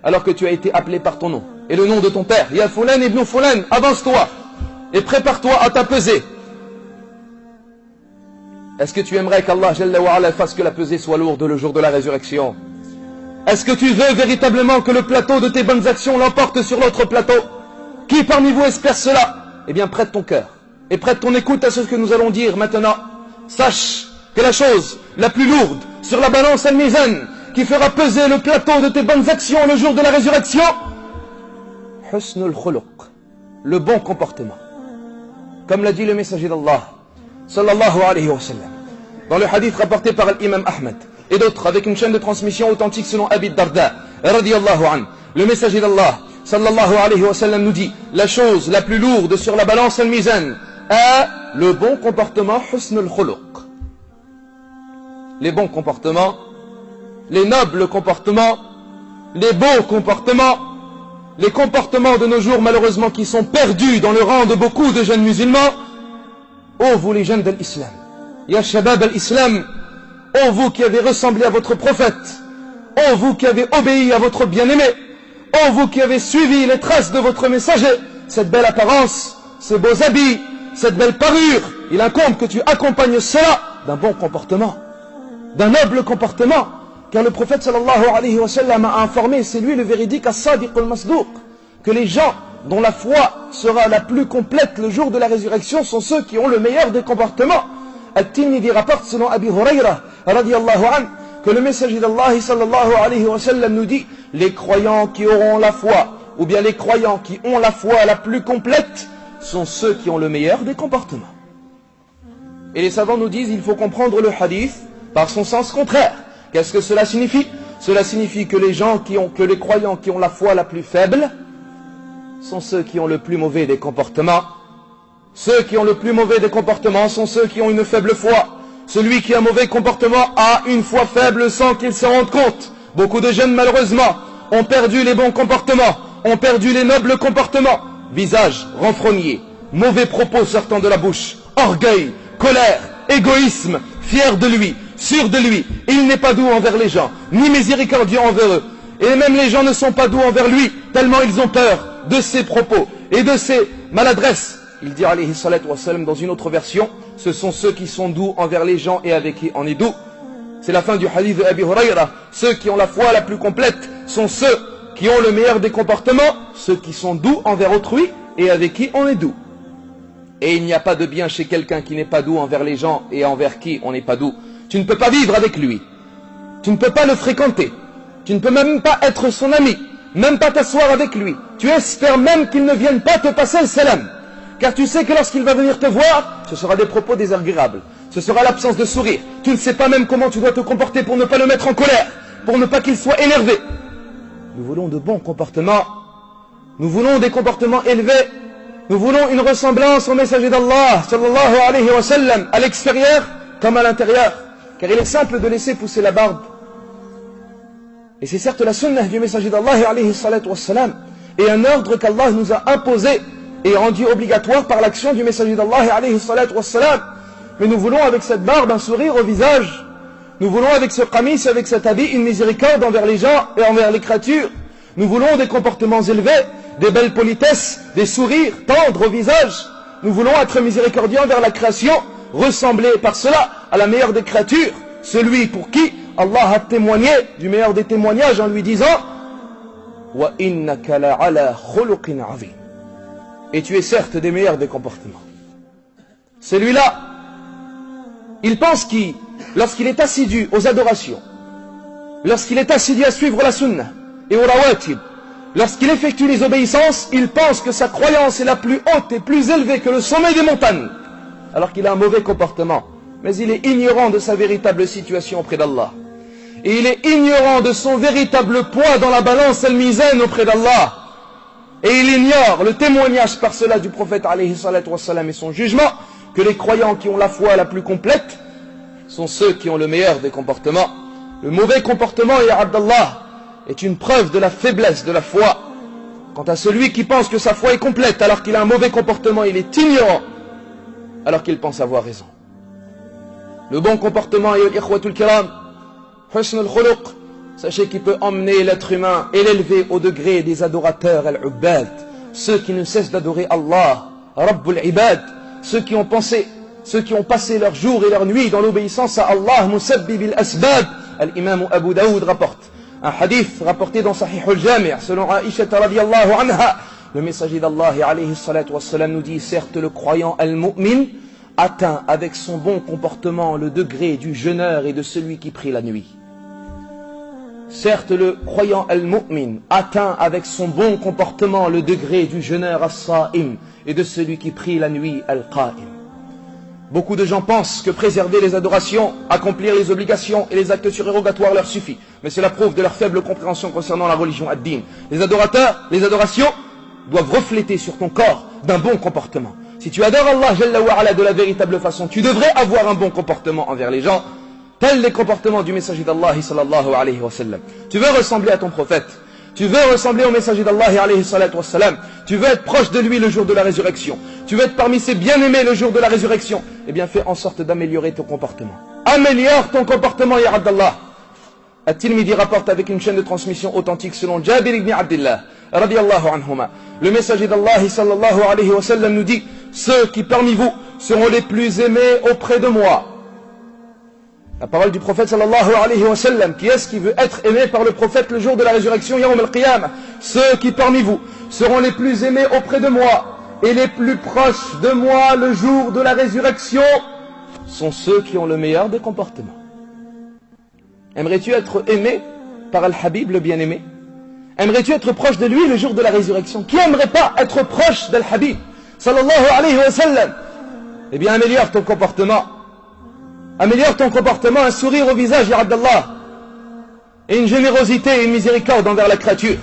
alors que tu as été appelé par ton nom et le nom de ton père. Ya Fulan ibn Fulan, avance-toi et prépare-toi à ta pesée. Est-ce que tu aimerais qu'Allah Jalla wa Ala fasse que la pesée soit lourde le jour de la résurrection? Est-ce que tu veux véritablement que le plateau de tes bonnes actions l'emporte sur l'autre plateau? Qui parmi vous espère cela? Eh bien, prête ton cœur et prête ton écoute à ce que nous allons dire maintenant. Sache que la chose la plus lourde sur la balance al-mizan qui fera peser le plateau de tes bonnes actions le jour de la résurrection, husnul khuluq, le bon comportement. Comme l'a dit le messager d'Allah sallallahu alayhi wa sallam dans le hadith rapporté par l'imam Ahmed et d'autres avec une chaîne de transmission authentique selon Abi Darda radiyallahu anhu, le messager d'Allah sallallahu alayhi wa sallam nous dit: la chose la plus lourde sur la balance al-mizan est le bon comportement, husnul khuluq. Les bons comportements, les nobles comportements, les beaux comportements, les comportements de nos jours malheureusement qui sont perdus dans le rang de beaucoup de jeunes musulmans. Oh vous les jeunes de l'islam, ya shabab al-islam, oh vous qui avez ressemblé à votre prophète, oh vous qui avez obéi à votre bien-aimé, oh vous qui avez suivi les traces de votre messager, cette belle apparence, ces beaux habits, cette belle parure, il incombe que tu accompagnes cela d'un bon comportement, d'un noble comportement, car le prophète sallallahu alayhi wa sallam a informé, c'est lui le véridique as-sadiq al-masdouq, que les gens dont la foi sera la plus complète le jour de la résurrection sont ceux qui ont le meilleur des comportements. At-Tirmidhi rapporte selon Abi Huraira radiyallahu anhu que le messager d'Allah sallallahu alayhi wa sallam nous dit: les croyants qui auront la foi, ou bien les croyants qui ont la foi la plus complète, sont ceux qui ont le meilleur des comportements. Et les savants nous disent: il faut comprendre le hadith par son sens contraire. Qu'est-ce que cela signifie? Cela signifie que les croyants qui ont la foi la plus faible sont ceux qui ont le plus mauvais des comportements. Ceux qui ont le plus mauvais des comportements sont ceux qui ont une faible foi. Celui qui a un mauvais comportement a une foi faible sans qu'il se rende compte. Beaucoup de jeunes malheureusement ont perdu les bons comportements, ont perdu les nobles comportements. Visage renfrogné, mauvais propos sortant de la bouche, orgueil, colère, égoïsme, fier de lui, sûr de lui. Et il n'est pas doux envers les gens, ni miséricordieux envers eux. Et même les gens ne sont pas doux envers lui, tellement ils ont peur de ses propos et de ses maladresses. Il dit alayhi salatu wa salam dans une autre version: ce sont ceux qui sont doux envers les gens et avec qui on est doux. C'est la fin du hadith de Abi Huraira. Ceux qui ont la foi la plus complète sont ceux qui ont le meilleur des comportements, ceux qui sont doux envers autrui et avec qui on est doux. Et il n'y a pas de bien chez quelqu'un qui n'est pas doux envers les gens et envers qui on n'est pas doux. Tu ne peux pas vivre avec lui, tu ne peux pas le fréquenter, tu ne peux même pas être son ami, même pas t'asseoir avec lui. Tu espères même qu'il ne vienne pas te passer le salam, car tu sais que lorsqu'il va venir te voir, ce sera des propos désagréables, ce sera l'absence de sourire. Tu ne sais pas même comment tu dois te comporter pour ne pas le mettre en colère, pour ne pas qu'il soit énervé. Nous voulons de bons comportements, nous voulons des comportements élevés, nous voulons une ressemblance au messager d'Allah sallallahu alayhi wa sallam, à l'extérieur comme à l'intérieur, car il est simple de laisser pousser la barbe. Et c'est certes la sunnah du messager d'Allah alayhi salatu wa salam, et un ordre qu'Allah nous a imposé et rendu obligatoire par l'action du messager d'Allah alayhi salatu wa salam. Mais nous voulons avec cette barbe un sourire au visage, nous voulons avec ce qamis, avec cet habit, une miséricorde envers les gens et envers les créatures. Nous voulons des comportements élevés, des belles politesses, des sourires tendres au visage. Nous voulons être miséricordieux envers la création, ressembler par cela à la meilleure des créatures, celui pour qui Allah a témoigné du meilleur des témoignages en lui disant: Wa innaka la'ala khuluqin 'azim. Et tu es certes des meilleurs des comportements. Celui-là, il pense qu'il, lorsqu'il est assidu aux adorations, lorsqu'il est assidu à suivre la sunnah et au rawatib, lorsqu'il effectue les obéissances, il pense que sa croyance est la plus haute et plus élevée que le sommet des montagnes, alors qu'il a un mauvais comportement. Mais il est ignorant de sa véritable situation auprès d'Allah. Et il est ignorant de son véritable poids dans la balance al-mizan auprès d'Allah. Et il ignore le témoignage par cela du prophète alayhi salatu wa salam et son jugement, que les croyants qui ont la foi la plus complète sont ceux qui ont le meilleur des comportements. Le mauvais comportement, ya Abdallah, est une preuve de la faiblesse de la foi. Quant à celui qui pense que sa foi est complète alors qu'il a un mauvais comportement, il est ignorant alors qu'il pense avoir raison. Le bon comportement, ayyuhal ikhwatul kiram, husn al-khuluq, Sachez qu'il peut emmener l'être humain et l'élever au degré des adorateurs al-Ubbad, ceux qui ne cessent d'adorer Allah, Rabbul Ibad, ceux qui ont passé leurs jours et leurs nuits dans l'obéissance à Allah, Musabbib al-Asbab. Al-Imam Abu Daoud rapporte un hadith rapporté dans Sahih al-Jami' selon Aisha radiyallahu anha. Le messager d'Allah alayhi salatu wassalam nous dit: certes le croyant al-mu'min atteint avec son bon comportement le degré du jeûneur et de celui qui prie la nuit. Certes le croyant al-mu'min atteint avec son bon comportement le degré du jeûneur as-sa'im et de celui qui prie la nuit al-qa'im. Beaucoup de gens pensent que préserver les adorations, accomplir les obligations et les actes surérogatoires leur suffit. Mais cela prouve de leur faible compréhension concernant la religion ad-din. Les adorations doivent refléter sur ton corps d'un bon comportement. Si tu adores Allah Jalla wa Ala de la véritable façon, tu devrais avoir un bon comportement envers les gens, tels les comportements du messager d'Allah sallallahu alayhi wa sallam. Tu veux ressembler à ton prophète, tu veux ressembler au messager d'Allah alayhi salatu wa sallam, tu veux être proche de lui le jour de la résurrection, tu veux être parmi ses bien-aimés le jour de la résurrection, eh bien fais en sorte d'améliorer ton comportement. Améliore ton comportement, ya Abdallah. At-Tirmidhi rapporte avec une chaîne de transmission authentique selon Jabir ibn Abdillah radiyallahu anhuma. Le messager d'Allah sallallahu alayhi wa sallam nous dit: ceux qui parmi vous seront les plus aimés auprès de moi. La parole du prophète sallallahu alayhi wa sallam. Qui est-ce qui veut être aimé par le prophète le jour de la résurrection, Yawm al-Qiyamah? Ceux qui parmi vous seront les plus aimés auprès de moi et les plus proches de moi le jour de la résurrection sont ceux qui ont le meilleur des comportements. Aimerais-tu être aimé par Al-Habib, le bien-aimé? Aimerais-tu être proche de lui le jour de la résurrection? Qui aimerait pas être proche d'Al-Habib sallallahu alayhi wa sallam? Eh bien, améliore ton comportement. Améliore ton comportement, un sourire au visage, ya Abdallah, et une générosité et une miséricorde envers la créature.